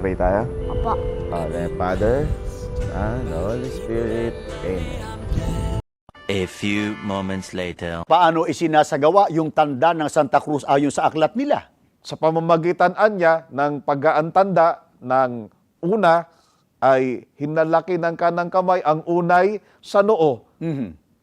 Pray tayo. Opo. Father, Son, Holy Spirit. Amen. A few moments later. Paano isinasagawa yung tanda ng Santa Cruz ayon sa aklat nila? Sa pamamagitan anya ng pag-aantanda ng una ay hinalaki ng kanang kamay ang unay sa noo.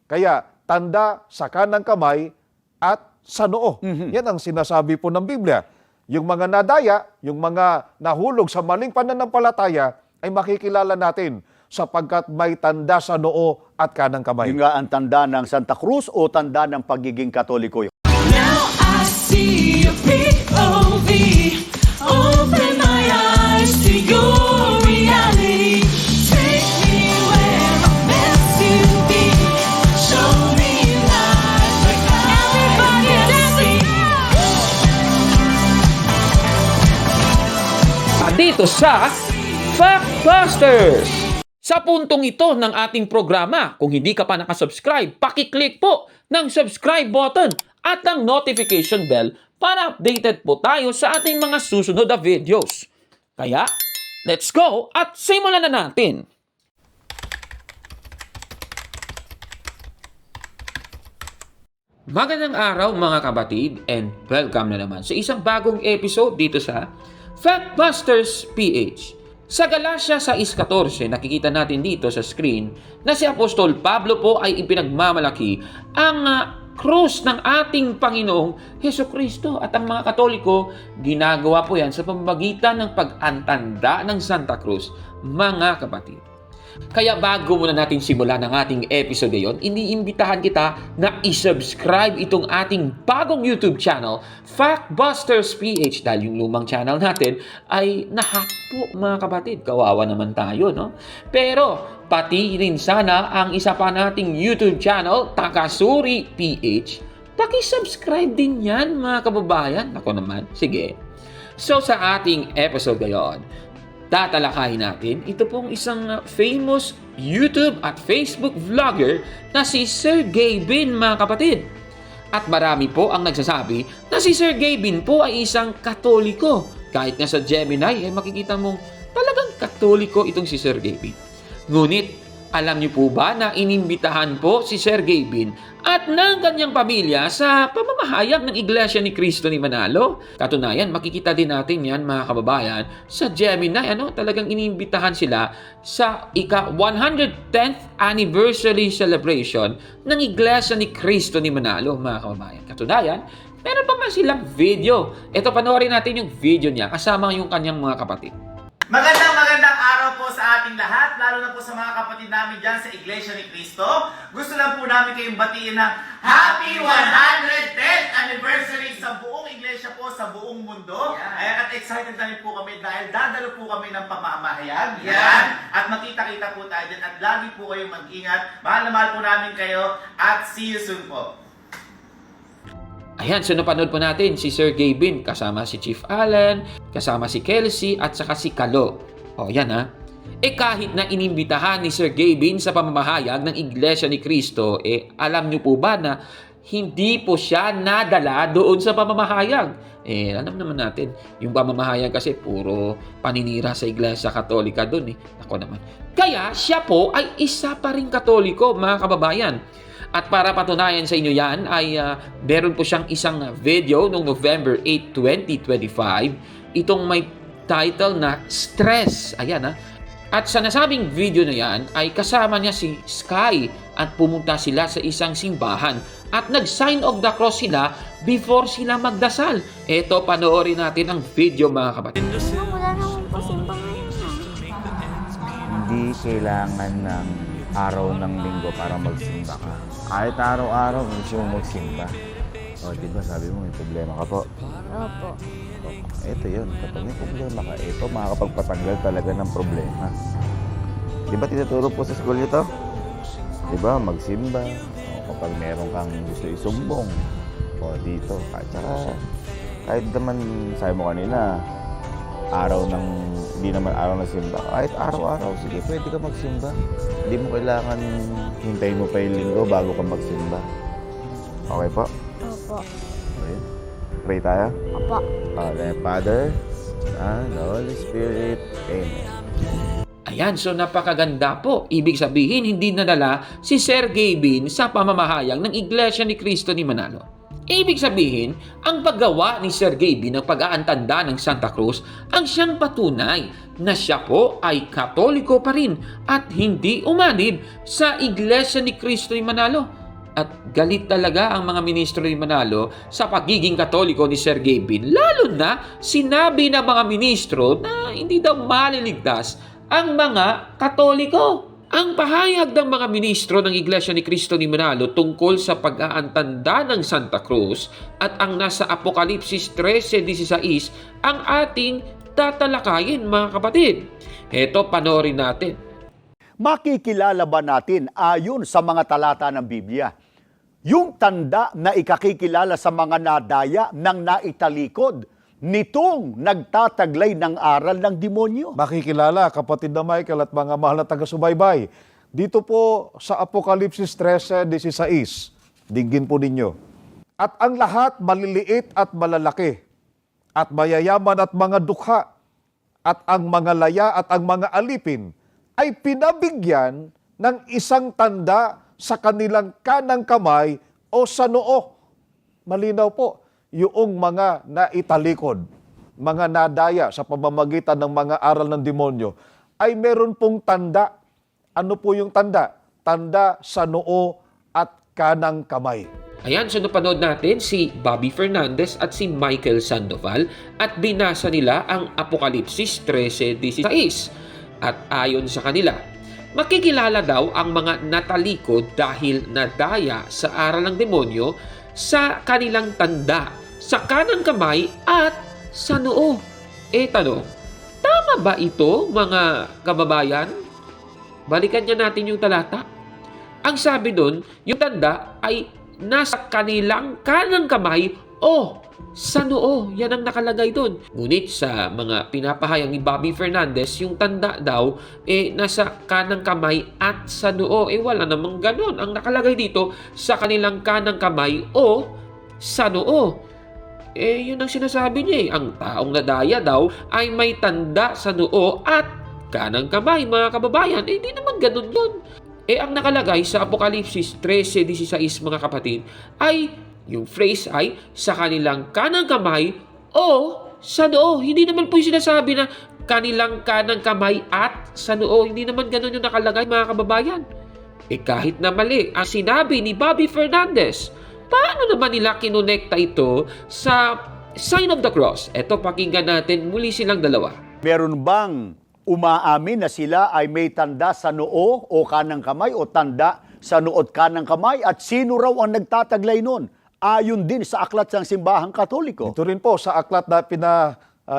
Kaya tanda sa kanang kamay at sa noo. Yan ang sinasabi po ng Biblia. Yung mga nadaya, yung mga nahulog sa maling pananampalataya ay makikilala natin sapagkat may tanda sa noo at kanang kamay. Yung nga ang tanda ng Santa Cruz o tanda ng pagiging Katoliko? Now I see a POV. Open my eyes to your reality. Take me where I'm meant to be. Show me life like everybody dancing. Dito sa Factbusters. Sa puntong ito ng ating programa, kung hindi ka pa nakasubscribe, pakiclick po ng subscribe button at ang notification bell para updated po tayo sa ating mga susunod na videos. Kaya, let's go at simulan na natin! Magandang araw mga kabatid and welcome na naman sa isang bagong episode dito sa Factbusters PH. Sa Galacia 6:14, nakikita natin dito sa screen na si Apostol Pablo po ay ipinagmamalaki ang krus ng ating Panginoong Hesukristo at ang mga Katoliko ginagawa po yan sa pamamagitan ng pag-antanda ng Santa Cruz, mga kapatid. Kaya bago muna natin simulan ang ating episode ngayon, iniimbitahan kita na isubscribe itong ating bagong YouTube channel, Factbusters PH, dahil yung lumang channel natin ay nahack po mga kapatid. Kawawa naman tayo, no? Pero pati rin sana ang isa pa nating YouTube channel, Takasuri PH. Paki-subscribe din yan mga kababayan. Ako naman, sige. So sa ating episode ngayon, tatalakayin natin ito pong isang famous YouTube at Facebook vlogger na si Sir Gavin, mga kapatid. At marami po ang nagsasabi na si Sir Gavin po ay isang Katoliko. Kahit nga sa Gemini, makikita mong talagang Katoliko itong si Sir Gavin. Ngunit, alam niyo po ba na inimbitahan po si Sir Gavin at ng kanyang pamilya sa pamamahayag ng Iglesia ni Cristo ni Manalo? Katunayan, makikita din natin yan mga kababayan sa Gemini. Talagang inimbitahan sila sa ika-110th anniversary celebration ng Iglesia ni Cristo ni Manalo, mga kababayan. Katunayan, meron pa man silang video. Ito, panoorin natin yung video niya kasama yung kanyang mga kapatid. Magandang araw po sa ating lahat, lalo na po sa mga kapatid namin dyan sa Iglesia ni Cristo. Gusto lang po namin kayong batiin ng Happy 110th Anniversary sa buong Iglesia po, sa buong mundo. At excited na rin po kami dahil dadalo po kami ng pamamahayag. Yan. At makita-kita po tayo din at lagi po kayong mag-ingat. Mahal na mahal po namin kayo at see you soon po. Ayan, so napanood po natin si Sir Gavin, kasama si Chief Allen, kasama si Kelsey, at saka si Kalo. O, yan ha. Kahit na inimbitahan ni Sir Gavin sa pamamahayag ng Iglesia ni Cristo, alam niyo po ba na hindi po siya nadala doon sa pamamahayag? Alam naman natin, yung pamamahayag kasi puro paninira sa Iglesia Katolika doon. Ako naman. Kaya siya po ay isa pa ring Katoliko, mga kababayan. At para patunayan sa inyo yan, ay meron po siyang isang video noong November 8, 2025. Itong may title na Stress. Ayan ha. At sa nasabing video na yan, ay kasama niya si Sky at pumunta sila sa isang simbahan. At nag-sign of the cross sila before sila magdasal. Ito, panoorin natin ang video mga kapatid. Wala naman po simba ngayon. Hindi kailangan ng araw ng linggo para magsimba ka. Kahit araw-araw, gusto mo magsimba. O, diba sabi mo, may problema ka po? Opo. Ito yun, kapag may problema ka, ito makakapagpatanggal talaga ng problema. Diba tinuturo po sa school nito? Diba, magsimba. O, kapag meron kang gusto isumbong, o dito. At saka, kahit naman, sabi mo kanina, hindi naman araw na simba. Kahit araw-araw, sige, pwede ka magsimba. Hindi mo kailangan hintayin mo pa yung linggo bago ka magsimba. Okay po? Opo. Okay. Pray tayo. Opo. Father, and the Holy Spirit. Amen. Ayan, so napakaganda po. Ibig sabihin, hindi nadala si Sir Gavin sa pamamahayag ng Iglesia ni Cristo ni Manalo. Ibig sabihin, ang paggawa ni Sir Gavin ng pag-aantanda ng Santa Cruz ang siyang patunay na siya po ay Katoliko pa rin at hindi umanib sa Iglesia ni Cristo ni Manalo. At galit talaga ang mga ministro ni Manalo sa pagiging Katoliko ni Sir Gavin, lalo na sinabi ng mga ministro na hindi daw maliligtas ang mga Katoliko. Ang pahayag ng mga ministro ng Iglesia ni Cristo ni Manalo tungkol sa pag-aantanda ng Santa Cruz at ang nasa Apokalipsis 13:16 ang ating tatalakayin, mga kapatid. Heto, panoorin natin. Makikilala ba natin ayon sa mga talata ng Biblia yung tanda na ikakikilala sa mga nadaya ng naitalikod nitong nagtataglay ng aral ng demonyo? Makikilala, kapatid na Michael at mga mahal na taga-subaybay. Dito po sa Apokalipsis 13:16, dinggin po ninyo. At ang lahat maliliit at malalaki, at mayayaman at mga dukha, at ang mga laya at ang mga alipin, ay pinabigyan ng isang tanda sa kanilang kanang kamay o sa noo. Malinaw po, yung mga naitalikod, mga nadaya sa pamamagitan ng mga aral ng demonyo, ay meron pong tanda. Ano po yung tanda? Tanda sa noo at kanang kamay. Ayan, so napanood natin si Bobby Fernandez at si Michael Sandoval at binasa nila ang Apokalipsis 13:16. At ayon sa kanila, makikilala daw ang mga natalikod dahil nadaya sa aral ng demonyo sa kanilang tanda, sa kanang kamay at sa noo. Tanong, tama ba ito, mga kababayan? Balikan niya natin yung talata. Ang sabi doon, yung tanda ay nasa kanilang kanang kamay o sa noo. Yan ang nakalagay doon. Ngunit sa mga pinapahayag ni Bobby Fernandez, yung tanda daw nasa kanang kamay at sa noo. Wala namang ganon. Ang nakalagay dito, sa kanilang kanang kamay o sa noo. Yun ang sinasabi niya. Ang taong nadaya daw ay may tanda sa noo at kanang kamay, mga kababayan. Hindi naman ganon yun. Ang nakalagay sa Apokalipsis 13:16, mga kapatid, ay yung phrase ay sa kanilang kanang kamay o sa noo. Hindi naman po yung sinasabi na kanilang kanang kamay at sa noo. Hindi naman ganon yung nakalagay, mga kababayan. Kahit na mali ang sinabi ni Bobby Fernandez, paano naman nila kinonekta ito sa Sign of the Cross? Ito, pakinggan natin muli silang dalawa. Meron bang umaamin na sila ay may tanda sa noo o kanang kamay o tanda sa noo at kanang kamay? At sino raw ang nagtataglay nun? Ayon din sa aklat ng Simbahang Katoliko. Ito rin po sa aklat na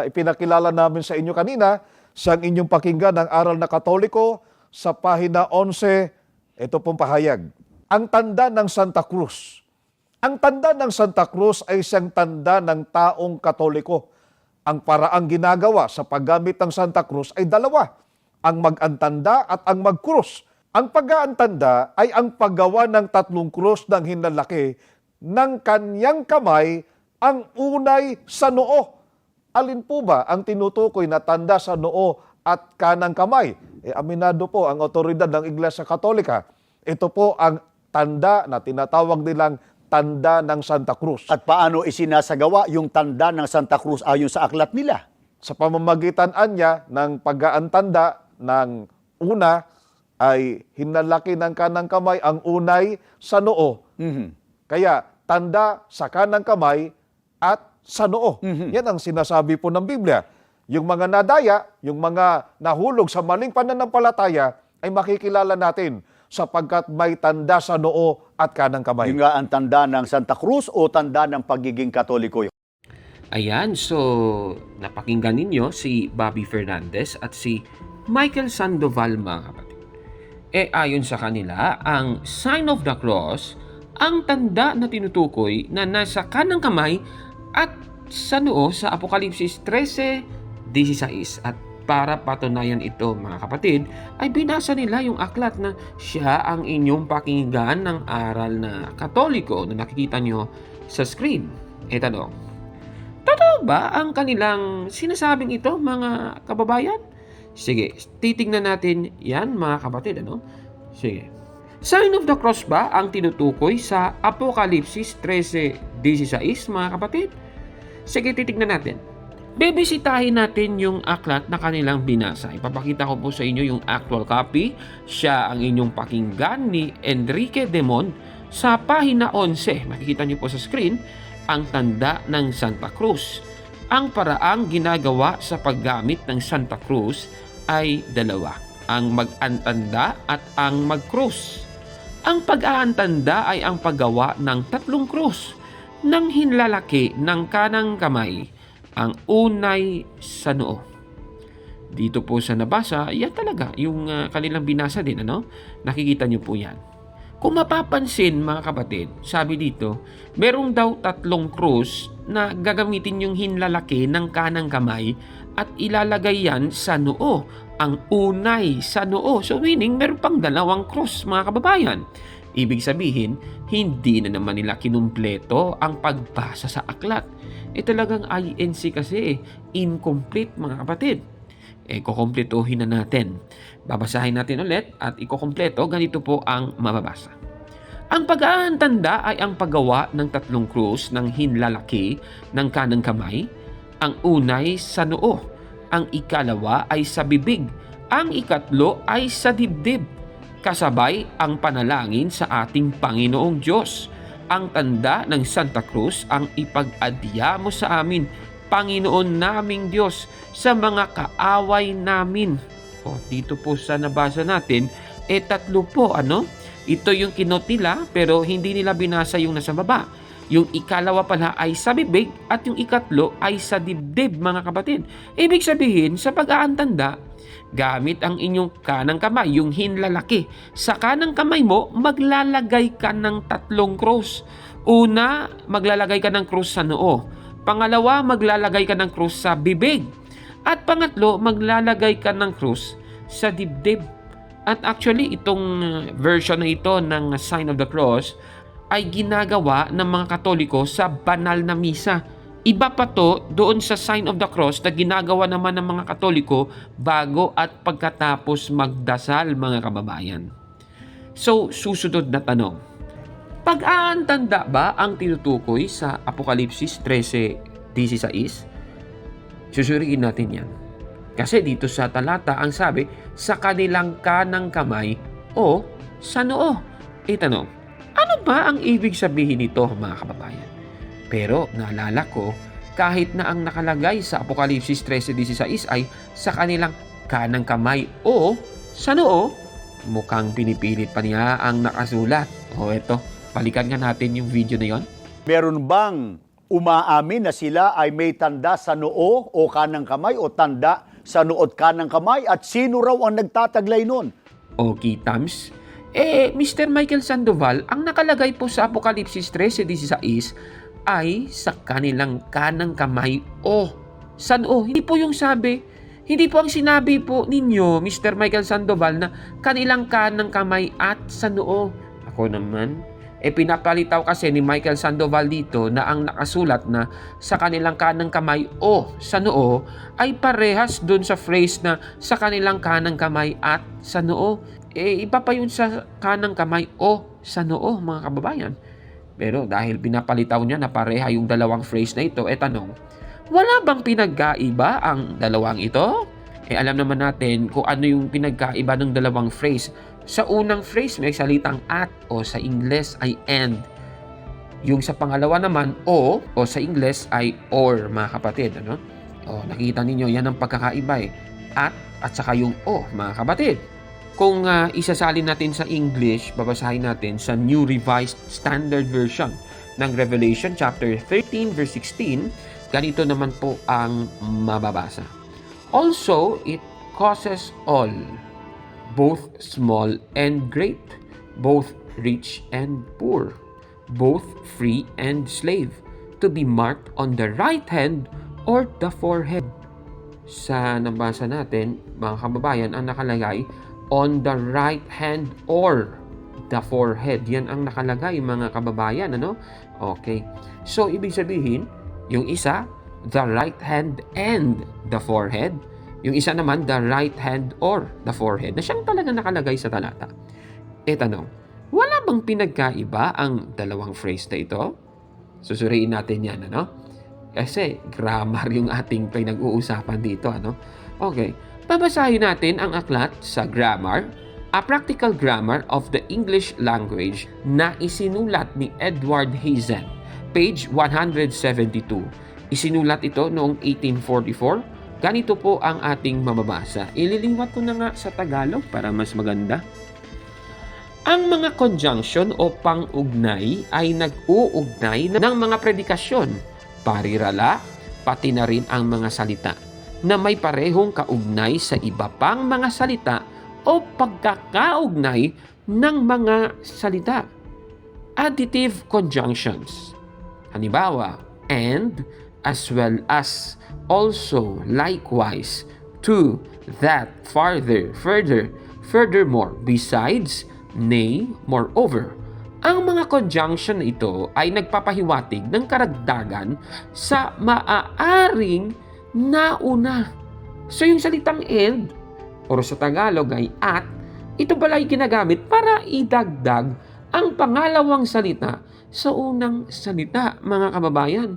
ipinakilala namin sa inyo kanina, sa inyong pakinggan ng aral na Katoliko, sa pahina 11, ito pong pahayag. Ang tanda ng Santa Cruz. Ang tanda ng Santa Cruz ay isang tanda ng taong Katoliko. Ang paraang ginagawa sa paggamit ng Santa Cruz ay dalawa, ang mag-antanda at ang mag-krus. Ang pag-aantanda ay ang paggawa ng 3 krus ng hinlalaki ng kanyang kamay, ang unay sa noo. Alin po ba ang tinutukoy na tanda sa noo at kanang kamay? Aminado po ang otoridad ng Iglesia Katolika. Ito po ang tanda na tinatawag nilang tanda ng Santa Cruz. At paano isinasagawa yung tanda ng Santa Cruz ayon sa aklat nila? Sa pamamagitan niya ng pag-aantanda ng una ay hinalaki ng kanang kamay ang unay sa noo. Kaya tanda sa kanang kamay at sa noo. Yan ang sinasabi po ng Biblia. Yung mga nadaya, yung mga nahulog sa maling pananampalataya ay makikilala natin sapagkat may tanda sa noo at kanang kamay. Yung nga ang tanda ng Santa Cruz o tanda ng pagiging Katoliko? Ayan, so napakinggan ninyo si Bobby Fernandez at si Michael Sandoval, mga kapatid. Ayon sa kanila, ang Sign of the Cross, ang tanda na tinutukoy na nasa kanang kamay at sa noo sa Apokalipsis 13:16. At para patunayan ito, mga kapatid, ay binasa nila yung aklat na siya ang inyong pakinggan ng aral na Katoliko na nakikita nyo sa screen. Tanong, Totoo ba ang kanilang sinasabing ito, mga kababayan? Sige, titingnan natin yan, mga kapatid, ano? Sige. Sign of the cross ba ang tinutukoy sa Apokalipsis 13:16, mga kapatid? Sige, titingnan natin. Bebisitahin natin yung aklat na kanilang binasa. Ipapakita ko po sa inyo yung actual copy. Siya ang inyong pakinggan ni Enrique Demond sa pahina 11. Makikita niyo po sa screen ang tanda ng Santa Cruz. Ang paraang ginagawa sa paggamit ng Santa Cruz ay dalawa: ang mag-antanda at ang mag-krus. Ang pag-aantanda ay ang paggawa ng tatlong krus ng hinlalaki ng kanang kamay, ang unay sa noo. Dito po sa nabasa, yan talaga yung kanilang binasa din, ano? Nakikita niyo po yan. Kung mapapansin, mga kapatid, sabi dito, merong daw tatlong krus na gagamitin yung hinlalaki ng kanang kamay at ilalagay yan sa noo, ang unay sa noo. So meaning, meron pang dalawang krus, mga kababayan. Ibig sabihin, hindi na naman nila kinumpleto ang pagbasa sa aklat. Talagang INC kasi, incomplete, mga kapatid. Kukumpletohin na natin. Babasahin natin ulit at ikukumpleto, ganito po ang mababasa. Ang pag-aantanda ay ang paggawa ng tatlong krus ng hinlalaki ng kanang kamay, ang unay sa noo, ang ikalawa ay sa bibig, ang ikatlo ay sa dibdib, kasabay ang panalangin sa ating Panginoong Diyos. Ang tanda ng Santa Cruz ang ipag-adya mo sa amin, Panginoon naming Diyos, sa mga kaaway namin. Dito po sa nabasa natin, tatlo po, ano? Ito yung kinot nila, pero hindi nila binasa yung nasa baba. Yung ikalawa pala ay sa bibig at yung ikatlo ay sa dibdib, mga kapatid. Ibig sabihin, sa pag-aantanda, gamit ang inyong kanang kamay, yung hinlalaki. Sa kanang kamay mo, maglalagay ka ng tatlong krus. Una, maglalagay ka ng krus sa noo. Pangalawa, maglalagay ka ng krus sa bibig. At pangatlo, maglalagay ka ng krus sa dibdib. At actually, itong version na ito ng Sign of the Cross ay ginagawa ng mga Katoliko sa banal na misa. Iba pa to doon sa Sign of the Cross na ginagawa naman ng mga Katoliko bago at pagkatapos magdasal, mga kababayan. So, susunod na tanong. Pag-aantanda ba ang tinutukoy sa Apokalipsis 13:16? Susuriin natin yan. Kasi dito sa talata ang sabi, sa kanilang kanang kamay o sa noo. Tanong, ano ba ang ibig sabihin nito, mga kababayan? Pero naalala ko, kahit na ang nakalagay sa Apokalipsis 13:16 ay sa kanilang kanang kamay o sa noo, mukhang pinipilit pa niya ang nakasulat. Eto, balikan nga natin yung video na yon. Meron bang umaamin na sila ay may tanda sa noo o kanang kamay o tanda sa noot kanang kamay, at sino raw ang nagtataglay nun? Okay, Tams. Mr. Michael Sandoval, ang nakalagay po sa Apokalipsis 13:16 ay sa kanilang kanang kamay o sa noo. Hindi po ang sinabi po ninyo, Mr. Michael Sandoval, na kanilang kanang kamay at sa noo. Ako naman, pinapalitaw kasi ni Michael Sandoval dito na ang nakasulat na sa kanilang kanang kamay o sa noo ay parehas dun sa phrase na sa kanilang kanang kamay at sa noo. Iba pa yun sa kanang kamay o sa noo, mga kababayan. Pero dahil pinapalitaw niya na pareha yung dalawang phrase na ito, tanong, wala bang pinagkaiba ang dalawang ito? Alam naman natin kung ano yung pinagkaiba ng dalawang phrase. Sa unang phrase, may salitang at o sa Ingles ay and. Yung sa pangalawa naman, o sa Ingles ay or, mga kapatid. Ano? Nakita ninyo, yan ang pagkakaiba at saka yung o, mga kapatid. Kung isasalin natin sa English, babasahin natin sa New Revised Standard Version ng Revelation chapter 13 verse 16, ganito naman po ang mababasa. Also, it causes all, both small and great, both rich and poor, both free and slave, to be marked on the right hand or the forehead. Sa nabasa natin, mga kababayan, ang nakalagay, on the right hand or the forehead. Yan ang nakalagay, mga kababayan, ano? Okay. So, ibig sabihin, yung isa, the right hand and the forehead. Yung isa naman, the right hand or the forehead, na siyang talaga nakalagay sa talata. E tanong, wala bang pinagkaiba ang dalawang phrase na ito? Susuriin natin yan, ano? Kasi grammar yung ating pinag-uusapan dito, ano? Okay, babasahin natin ang aklat sa grammar, A Practical Grammar of the English Language na isinulat ni Edward Hazen, page 172. Isinulat ito noong 1844. Ganito po ang ating mababasa. Ililiwat ko na nga sa Tagalog para mas maganda. Ang mga conjunction o pang-ugnay ay nag-uugnay ng mga predikasyon, parirala, pati na rin ang mga salita na may parehong kaugnay sa iba pang mga salita o pagkakaugnay ng mga salita. Additive conjunctions. Halimbawa, and, as well as, also, likewise, to, that, farther, furthermore, besides, nay, moreover. Ang mga conjunction na ito ay nagpapahiwatig ng karagdagan sa maaaring nauna. So yung salitang and, o sa Tagalog ay at, ito pala ay ginagamit para idagdag ang pangalawang salita sa unang salita, mga kababayan.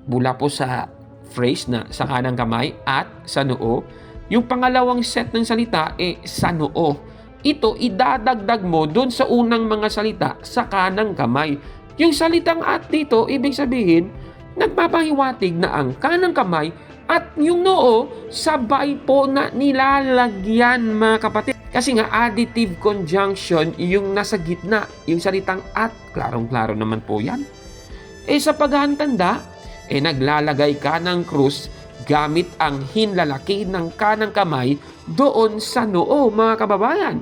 Mula po sa phrase na sa kanang kamay at sa noo, yung pangalawang set ng salita sa noo. Ito idadagdag mo doon sa unang mga salita sa kanang kamay. Yung salitang at dito, ibig sabihin, nagpapahiwatig na ang kanang kamay at yung noo sabay po na nilalagyan, mga kapatid. Kasi nga additive conjunction yung nasa gitna, yung salitang at, klarong-klaro naman po yan. Sa paghahantanda, naglalagay ka ng krus gamit ang hinlalaki ng kanang kamay doon sa noo, mga kababayan.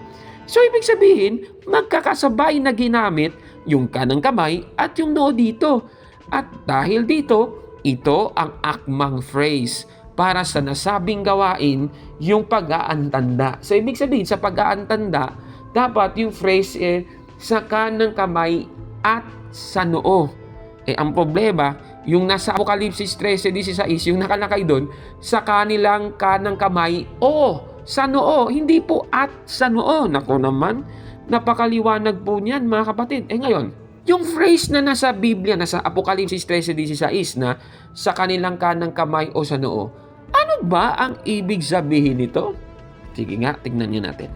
So, ibig sabihin, magkakasabay na ginamit yung kanang kamay at yung noo dito. At dahil dito, ito ang akmang phrase para sa nasabing gawain, yung pag-aantanda. So, ibig sabihin, sa pag-aantanda, dapat yung phrase sa kanang kamay at sa noo. Ang problema, yung nasa Apokalipsis 13:16, yung nakalakay doon, sa kanilang kanang kamay o sa noo, hindi po at sa noo. Naku naman, napakaliwanag po niyan, mga kapatid. Ngayon, yung phrase na nasa Biblia, nasa Apokalipsis 13:16 na sa kanilang kanang kamay o sa noo, ano ba ang ibig sabihin nito? Sige nga, tignan nyo natin.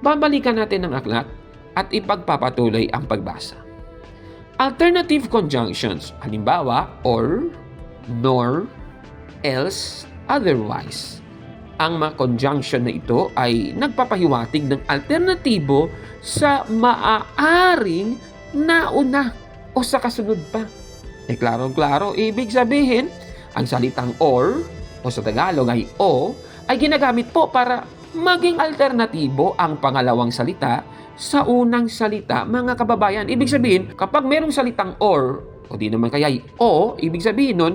Babalikan natin ang aklat at ipagpapatuloy ang pagbasa. Alternative conjunctions, halimbawa, or, nor, else, otherwise. Ang mga conjunction na ito ay nagpapahiwatig ng alternatibo sa maaaring nauna o sa kasunod pa. Klarong-klaro, ibig sabihin, ang salitang or, o sa Tagalog ay o, ay ginagamit po para maging alternatibo ang pangalawang salita sa unang salita, mga kababayan. Ibig sabihin, kapag merong salitang or, o di naman kaya o, ibig sabihin nun,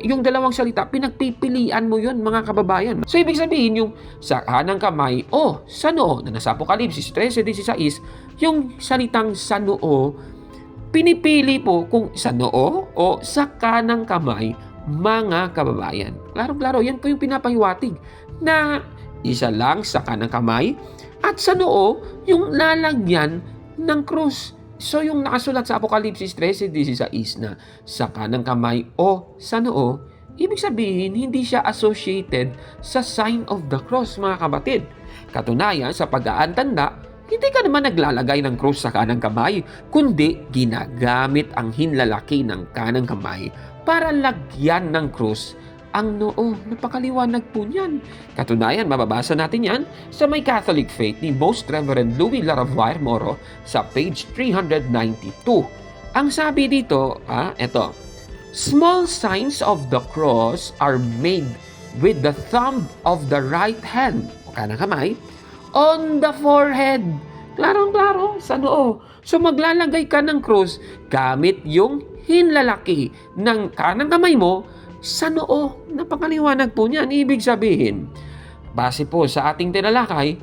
yung dalawang salita, pinagpipilian mo yun, mga kababayan. So, ibig sabihin, yung sa kanang kamay o sa noo, na nasa Apokalipsis 13:16, yung salitang sa noo, pinipili po kung sa noo o sa kanang kamay, mga kababayan. Klaro-klaro, yan po yung pinapahiwatig na isa lang sa kanang kamay at sa noo, yung lalagyan ng krus. So, yung nakasulat sa Apokalipsis 13:16 na sa kanang kamay o sa noo, ibig sabihin, hindi siya associated sa sign of the cross, mga kapatid. Katunayan, sa pag-aantanda, hindi ka naman naglalagay ng krus sa kanang kamay, kundi ginagamit ang hinlalaki ng kanang kamay para lagyan ng krus ang noo. Napakaliwanag po niyan. Katunayan, mababasa natin yan sa may Catholic Faith ni Most Reverend Louis Laravuair Moro sa page 392. Ang sabi dito, eto, small signs of the cross are made with the thumb of the right hand, o kanang kamay, on the forehead. Klarong-klaro, sa noo. So maglalagay ka ng krus gamit yung hinlalaki ng kanang kamay mo sa noo. Napakaliwanag po niyan. Ibig sabihin, base po sa ating tinalakay,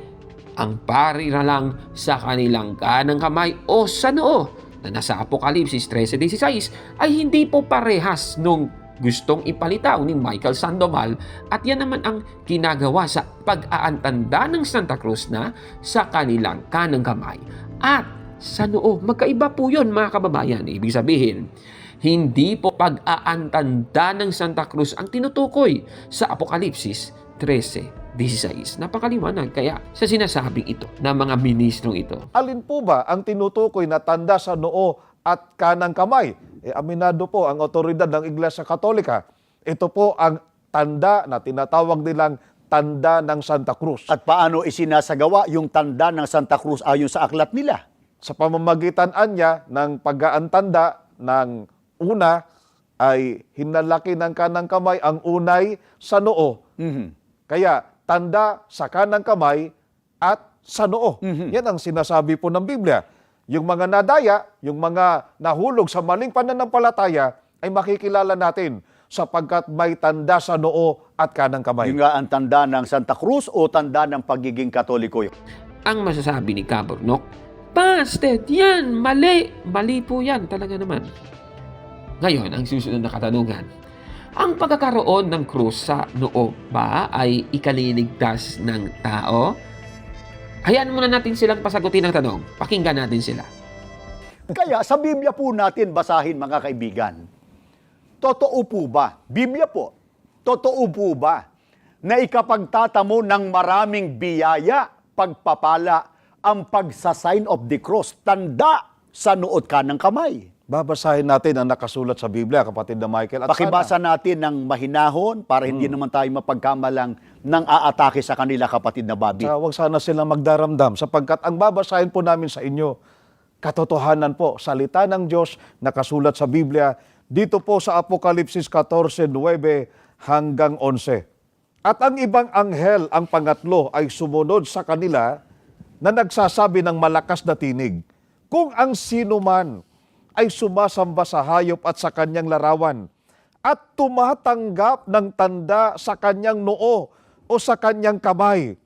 ang pari na lang sa kanilang kanang kamay o sa noo na nasa Apokalipsis 13:16 ay hindi po parehas nung gustong ipalitaw ni Michael Sandoval at yan naman ang ginagawa sa pag-aantanda ng Santa Cruz na sa kanilang kanang kamay at sa noo. Magkaiba po yun mga kababayan. Ibig sabihin, hindi po pag-aantanda ng Santa Cruz ang tinutukoy sa Apokalipsis 13:16. Napakaliwanag kaya sa sinasabing ito ng mga ministrong ito. Alin po ba ang tinutukoy na tanda sa noo at kanang kamay? Aminado po ang otoridad ng Iglesia Katolika. Ito po ang tanda na tinatawag nilang tanda ng Santa Cruz. At paano isinasagawa yung tanda ng Santa Cruz ayon sa aklat nila? Sa pamamagitan niya ng pag-aantanda ng una ay hinalaki ng kanang kamay ang unay sa noo. Kaya tanda sa kanang kamay at sa noo. Yan ang sinasabi po ng Biblia. Yung mga nadaya, yung mga nahulog sa maling pananampalataya ay makikilala natin sapagkat may tanda sa noo at kanang kamay. Yung nga ang tanda ng Santa Cruz o tanda ng pagiging Katoliko? Ang masasabi ni Cabornok, Pasted, yan, mali. Mali po yan, talaga naman. Ngayon, ang susunod na katanungan, ang pagkakaroon ng krus sa noo ba ay ikaliligtas ng tao? Hayaan muna natin silang pasagutin ang tanong. Pakinggan natin sila. Kaya sa Biblia po natin basahin mga kaibigan. Totoo po ba? Biblia po. Totoo po ba na ikapagtatamo ng maraming biyaya, pagpapala, ang pagsasign of the cross, tanda sa noot kanang kamay? Babasahin natin ang nakasulat sa Biblia, kapatid na Michael. At Pakibasa natin ng mahinahon para hindi naman tayo mapagkamalang nang aatake sa kanila, kapatid na Bobby. huwag sana silang magdaramdam sapagkat ang babasahin po namin sa inyo, katotohanan po, salita ng Diyos nakasulat sa Biblia, dito po sa Apokalipsis 14:9 hanggang 11. At ang ibang anghel, ang pangatlo, ay sumunod sa kanila na nagsasabi ng malakas na tinig, kung ang sino man ay sumasamba sa hayop at sa kanyang larawan at tumatanggap ng tanda sa kanyang noo o sa kanyang kamay,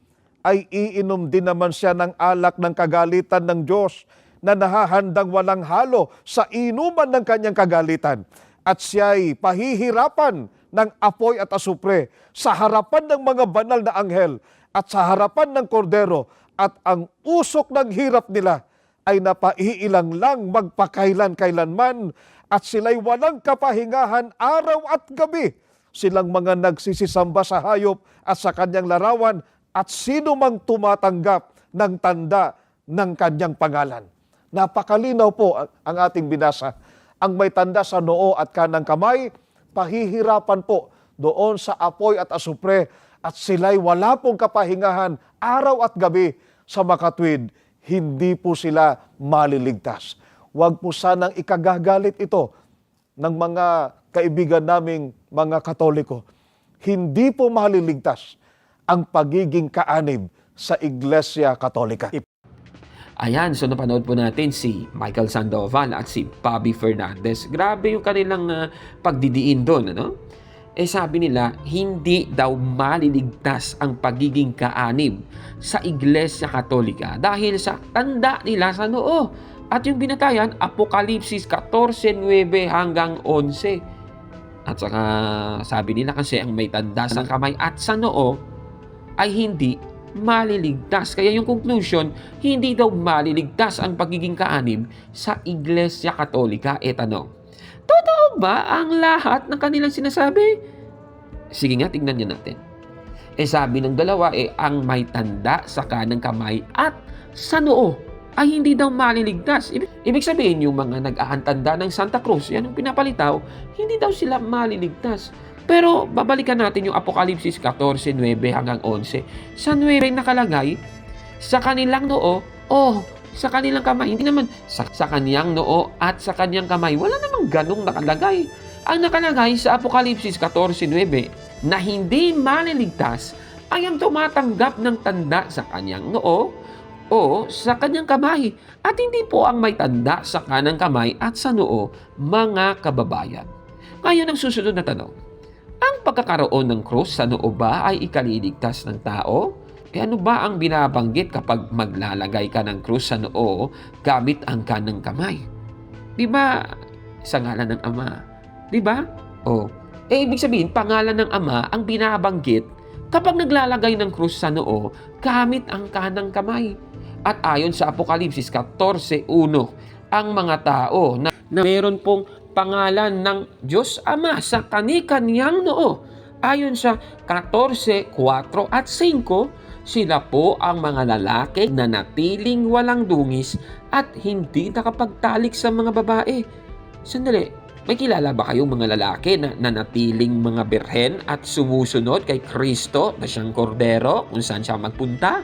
ay iinom din naman siya ng alak ng kagalitan ng Diyos na nahahandang walang halo sa inuman ng kanyang kagalitan. At siya'y pahihirapan ng apoy at asupre sa harapan ng mga banal na anghel at sa harapan ng kordero, at ang usok ng hirap nila ay napaiilang lang magpakailan-kailanman, at sila'y walang kapahingahan araw at gabi. Silang mga nagsisisamba sa hayop at sa kanyang larawan at sino mang tumatanggap ng tanda ng kanyang pangalan. Napakalinaw po ang ating binasa. Ang may tanda sa noo at kanang kamay, pahihirapan po doon sa apoy at asupre, at sila'y wala pong kapahingahan araw at gabi. Sa makatwid, hindi po sila maliligtas. Huwag po sanang ikagagalit ito ng mga kaibigan naming mga Katoliko. Hindi po maliligtas ang pagiging kaanib sa Iglesia Katolika. Ayan, so napanood po natin si Michael Sandoval at si Bobby Fernandez. Grabe yung kanilang pagdidiin doon, ano? Sabi nila, hindi daw maliligtas ang pagiging kaanib sa Iglesia Katolika dahil sa tanda nila sa noo. At yung binatayan, Apokalipsis 14:9 hanggang 11. At saka sabi nila kasi ang may tanda sa kamay at sa noo ay hindi maliligtas. Kaya yung conclusion, hindi daw maliligtas ang pagiging kaanib sa Iglesia Katolika. Tanong, totoo ba ang lahat ng kanilang sinasabi? Sige nga, tingnan niyo natin. Sabi ng dalawa, ang may tanda sa kanang kamay at sa noo ay hindi daw maliligtas. Ibig sabihin, yung mga nag-aantanda ng Santa Cruz, yan yung pinapalitaw, hindi daw sila maliligtas. Pero babalikan natin yung Apokalipsis 14:9 hanggang 11. Sa 9 nakalagay, sa kanilang noo, sa kanilang kamay. Hindi naman sa kanyang noo at sa kanyang kamay. Wala namang ganong nakalagay. Ang nakalagay sa Apokalipsis 14:9 na hindi maliligtas ay ang tumatanggap ng tanda sa kanyang noo o sa kanyang kamay. At hindi po ang may tanda sa kanang kamay at sa noo, mga kababayan. Ngayon ang susunod na tanong, ang pagkakaroon ng krus sa noo ba ay ikaliligtas ng tao? Ano ba ang binabanggit kapag maglalagay ka ng krus sa noo gamit ang kanang kamay? Di ba sa ngalan ng Ama? Di ba? ibig sabihin, pangalan ng Ama ang binabanggit kapag naglalagay ng krus sa noo gamit ang kanang kamay. At ayon sa Apokalipsis 14:1, ang mga tao na meron pong pangalan ng Diyos Ama sa kani-kaniyang noo, ayon sa 14:4 at 5, sila po ang mga lalaki na natiling walang dungis at hindi nakapagtalik sa mga babae. Sandali, may kilala ba kayong mga lalaki na nanatiling mga birhen at sumusunod kay Kristo na siyang kordero kung saan siya magpunta?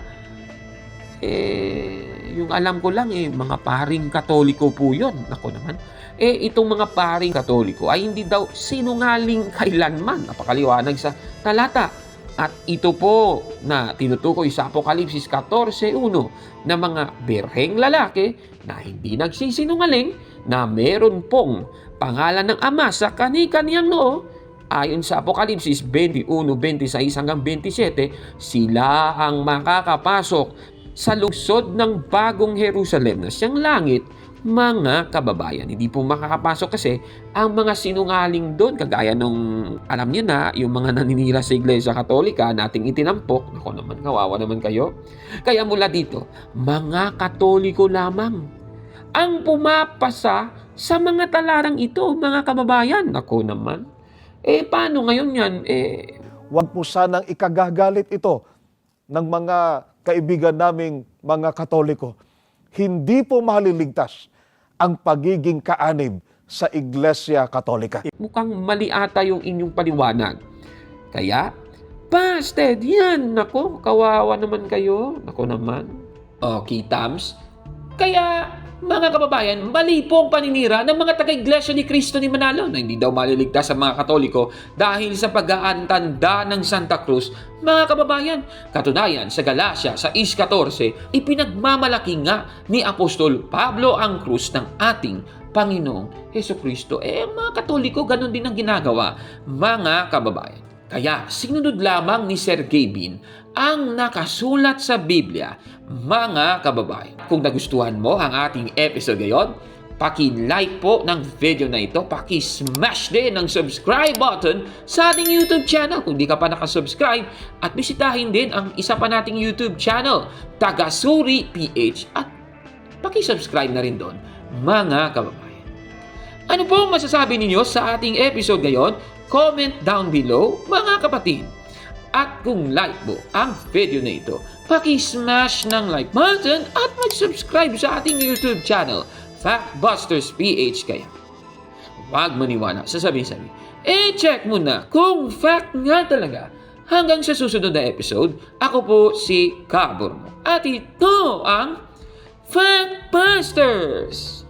Yung alam ko lang, mga paring Katoliko po yun. Ako naman. Itong mga paring Katoliko ay hindi daw sinungaling kailanman. Napakaliwanag sa talata. At ito po na tinutukoy sa Apokalipsis 14:1 na mga birheng lalaki na hindi nagsisinungaling, na meron pong pangalan ng Ama sa kani-kaniyang noo, ayon sa Apokalipsis 21:26-27, sila ang makakapasok sa lungsod ng bagong Jerusalem na siyang langit, mga kababayan. Hindi po makakapasok kasi ang mga sinungaling doon, kagaya nung, alam niyo na, yung mga naninira sa Iglesia Katolika nating itinampok. Ako naman, kawawa naman kayo. Kaya mula dito, mga Katoliko lamang ang pumapasa sa mga talarang ito, mga kababayan. Ako naman. Paano ngayon yan? Huwag po sanang ikagagalit ito ng mga kaibigan naming mga Katoliko. Hindi po maliligtas ang pagiging kaanib sa Iglesia Katolika. Mukhang mali ata yung inyong paliwanag. Kaya, busted yan. Nako, kawawa naman kayo. Nako naman. Okay, Tams. Kaya, mga kababayan, mali po ang paninira ng mga taga-Iglesia ni Cristo ni Manalo na hindi daw maliligtas ang mga Katoliko dahil sa pag-aantanda ng Santa Cruz. Mga kababayan, katunayan sa Galacia sa 6:14, ipinagmamalaki nga ni Apostol Pablo ang krus ng ating Panginoong Hesukristo. Ang mga Katoliko, ganun din ang ginagawa, mga kababayan. Kaya, sinunod lamang ni Sir Gavin ang nakasulat sa Biblia, mga kababayan. Kung nagustuhan mo ang ating episode ngayon, paki-like po ng video na ito, paki-smash din ang subscribe button sa ating YouTube channel kung di ka pa nakasubscribe, at bisitahin din ang isa pa nating YouTube channel, Tagasuri PH, at paki-subscribe na rin doon, mga kababayan. Ano po masasabi ninyo sa ating episode ngayon? Comment down below, mga kapatid. At kung like mo ang video na ito, paki-smash ng like button at mag-subscribe sa ating YouTube channel, Factbusters PH. Kaya huwag maniwala sa sabi-sabi. Check mo na kung fact nga talaga. Hanggang sa susunod na episode, ako po si Kabor mo. At ito ang Factbusters!